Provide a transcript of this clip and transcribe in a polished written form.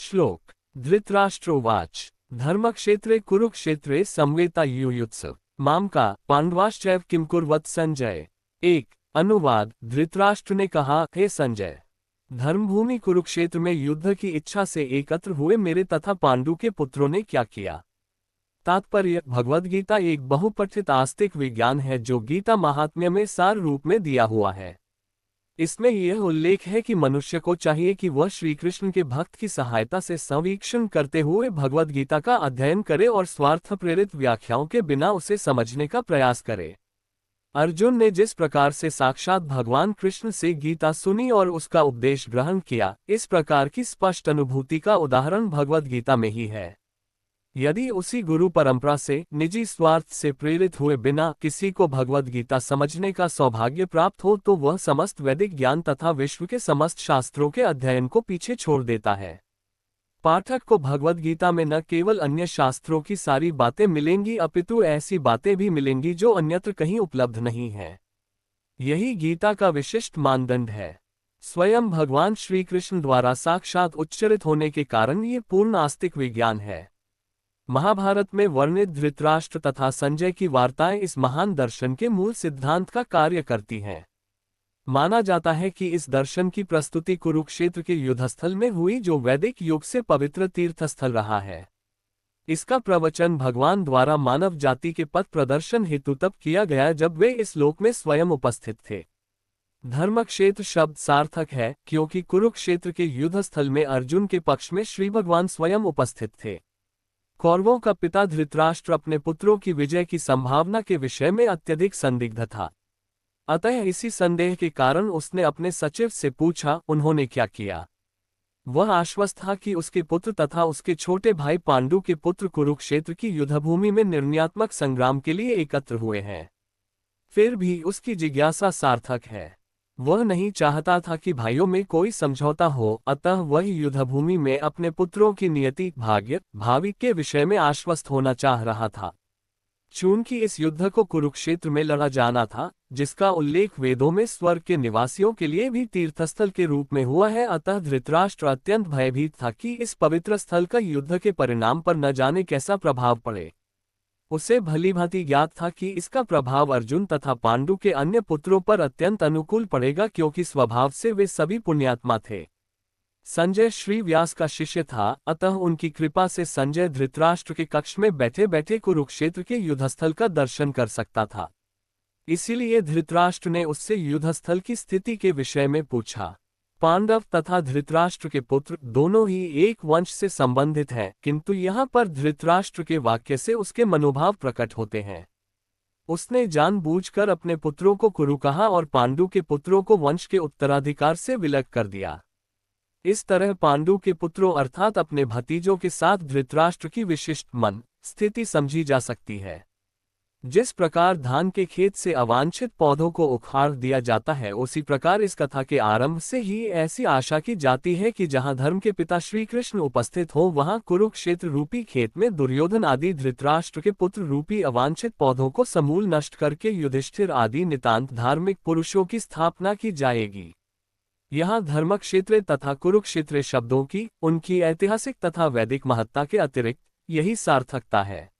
श्लोक। धृतराष्ट्रोवाच धर्मक्षेत्रे कुरुक्षेत्रे समवेता युयुत्सव माम का पांडवाश्चैव किम कुर्वत संजय। एक अनुवाद। धृतराष्ट्र ने कहा, हे संजय, धर्मभूमि कुरुक्षेत्र में युद्ध की इच्छा से एकत्र हुए मेरे तथा पांडु के पुत्रों ने क्या किया। तात्पर्य। भगवद्गीता एक बहुपठित आस्तिक विज्ञान है जो गीता महात्म्य में सार रूप में दिया हुआ है। इसमें यह उल्लेख है कि मनुष्य को चाहिए कि वह श्री कृष्ण के भक्त की सहायता से संवीक्षण करते हुए भगवद गीता का अध्ययन करे और स्वार्थ प्रेरित व्याख्याओं के बिना उसे समझने का प्रयास करे। अर्जुन ने जिस प्रकार से साक्षात भगवान कृष्ण से गीता सुनी और उसका उपदेश ग्रहण किया, इस प्रकार की स्पष्ट अनुभूति का उदाहरण भगवद गीता में ही है। यदि उसी गुरु परंपरा से निजी स्वार्थ से प्रेरित हुए बिना किसी को भगवद गीता समझने का सौभाग्य प्राप्त हो तो वह समस्त वैदिक ज्ञान तथा विश्व के समस्त शास्त्रों के अध्ययन को पीछे छोड़ देता है। पाठक को भगवद गीता में न केवल अन्य शास्त्रों की सारी बातें मिलेंगी अपितु ऐसी बातें भी मिलेंगी जो अन्यत्र कहीं उपलब्ध नहीं है। यही गीता का विशिष्ट मानदंड है। स्वयं भगवान श्री कृष्ण द्वारा साक्षात उच्चरित होने के कारण ये पूर्ण आस्तिक विज्ञान है। महाभारत में वर्णित धृतराष्ट्र तथा संजय की वार्ताएं इस महान दर्शन के मूल सिद्धांत का कार्य करती हैं। माना जाता है कि इस दर्शन की प्रस्तुति कुरुक्षेत्र के युद्धस्थल में हुई जो वैदिक युग से पवित्र तीर्थस्थल रहा है। इसका प्रवचन भगवान द्वारा मानव जाति के पथ प्रदर्शन हेतु तब किया गया जब वे इस लोक में स्वयं उपस्थित थे। धर्मक्षेत्र शब्द सार्थक है क्योंकि कुरुक्षेत्र के युद्धस्थल में अर्जुन के पक्ष में श्री भगवान स्वयं उपस्थित थे। कौरवों का पिता धृतराष्ट्र अपने पुत्रों की विजय की संभावना के विषय में अत्यधिक संदिग्ध था। अतः इसी संदेह के कारण उसने अपने सचिव से पूछा, उन्होंने क्या किया। वह आश्वस्त था कि उसके पुत्र तथा उसके छोटे भाई पांडु के पुत्र कुरुक्षेत्र की युद्धभूमि में निर्णयात्मक संग्राम के लिए एकत्र हुए हैं। फिर भी उसकी जिज्ञासा सार्थक है। वह नहीं चाहता था कि भाइयों में कोई समझौता हो, अतः वह युद्धभूमि में अपने पुत्रों की नियति, भाग्य, भावी के विषय में आश्वस्त होना चाह रहा था। चूंकि इस युद्ध को कुरुक्षेत्र में लड़ा जाना था, जिसका उल्लेख वेदों में स्वर्ग के निवासियों के लिए भी तीर्थस्थल के रूप में हुआ है, अतः धृतराष्ट्र अत्यंत भयभीत था कि इस पवित्र स्थल का युद्ध के परिणाम पर न जाने कैसा प्रभाव पड़े। उसे भलीभांति ज्ञात था कि इसका प्रभाव अर्जुन तथा पांडु के अन्य पुत्रों पर अत्यंत अनुकूल पड़ेगा क्योंकि स्वभाव से वे सभी पुण्यात्मा थे। संजय श्री व्यास का शिष्य था, अतः उनकी कृपा से संजय धृतराष्ट्र के कक्ष में बैठे बैठे कुरुक्षेत्र के युद्धस्थल का दर्शन कर सकता था। इसीलिए धृतराष्ट्र ने उससे युद्धस्थल की स्थिति के विषय में पूछा। पांडव तथा धृतराष्ट्र के पुत्र दोनों ही एक वंश से संबंधित हैं, किंतु यहाँ पर धृतराष्ट्र के वाक्य से उसके मनोभाव प्रकट होते हैं। उसने जानबूझकर अपने पुत्रों को कुरु कहा और पांडु के पुत्रों को वंश के उत्तराधिकार से विलग कर दिया। इस तरह पांडु के पुत्रों अर्थात अपने भतीजों के साथ धृतराष्ट्र की विशिष्ट मन स्थिति समझी जा सकती है। जिस प्रकार धान के खेत से अवांछित पौधों को उखाड़ दिया जाता है, उसी प्रकार इस कथा के आरंभ से ही ऐसी आशा की जाती है कि जहां धर्म के पिता श्री कृष्ण उपस्थित हो वहां कुरुक्षेत्र रूपी खेत में दुर्योधन आदि धृतराष्ट्र के पुत्र रूपी अवांछित पौधों को समूल नष्ट करके युधिष्ठिर आदि नितांत धार्मिक पुरुषों की स्थापना की जाएगी। यहाँ धर्मक्षेत्र तथा कुरुक्षेत्र शब्दों की उनकी ऐतिहासिक तथा वैदिक महत्ता के अतिरिक्त यही सार्थकता है।